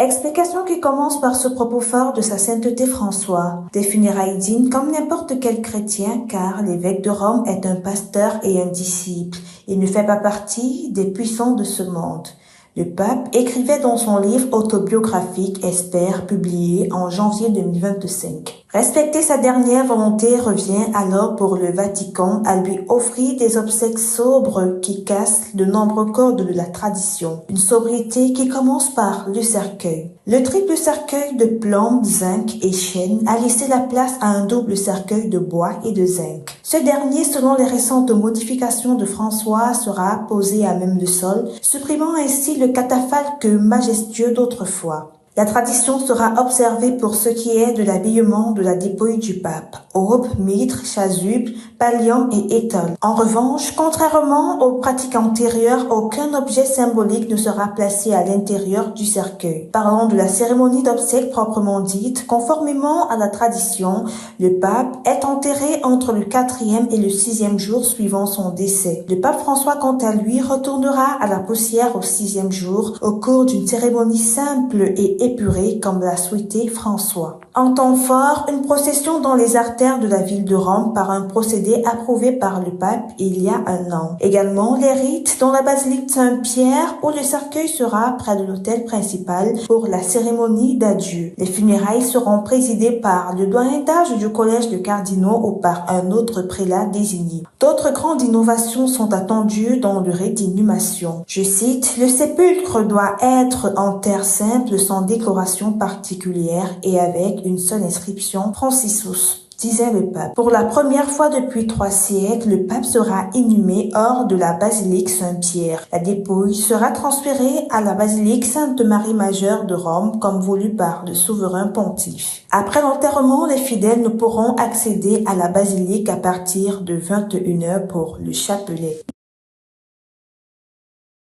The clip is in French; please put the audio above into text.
Explication qui commence par ce propos phare de sa sainteté François. Des funérailles dignes comme n'importe quel chrétien, car l'évêque de Rome est un pasteur et un disciple. Il ne fait pas partie des puissants de ce monde. Le pape écrivait dans son livre autobiographique Espère, publié en janvier 2025. Respecter sa dernière volonté revient alors pour le Vatican à lui offrir des obsèques sobres qui cassent de nombreux codes de la tradition. Une sobriété qui commence par le cercueil. Le triple cercueil de plomb, zinc et chêne a laissé la place à un double cercueil de bois et de zinc. Ce dernier, selon les récentes modifications de François, sera posé à même le sol, supprimant ainsi le catafalque majestueux d'autrefois. La tradition sera observée pour ce qui est de l'habillement de la dépouille du pape. Aube, mitre, chasuble, pallium et étole. En revanche, contrairement aux pratiques antérieures, aucun objet symbolique ne sera placé à l'intérieur du cercueil. Parlons de la cérémonie d'obsèques proprement dite. Conformément à la tradition, le pape est enterré entre le 4e et le 6e jour suivant son décès. Le pape François, quant à lui, retournera à la poussière au 6e jour au cours d'une cérémonie simple et épuré comme l'a souhaité François. En temps fort, une procession dans les artères de la ville de Rome par un procédé approuvé par le pape il y a un an. Également, les rites dans la basilique Saint-Pierre où le cercueil sera près de l'autel principal pour la cérémonie d'adieu. Les funérailles seront présidées par le doyen d'âge du collège de cardinaux ou par un autre prélat désigné. D'autres grandes innovations sont attendues dans le rite d'inhumation. Je cite, « Le sépulcre doit être en terre simple sans décoration particulière et avec une seule inscription Francisus », disait le pape. Pour la première fois depuis 3 siècles, le pape sera inhumé hors de la basilique Saint-Pierre. La dépouille sera transférée à la basilique Sainte-Marie Majeure de Rome, comme voulu par le souverain pontife. Après l'enterrement, les fidèles ne pourront accéder à la basilique à partir de 21h pour le chapelet.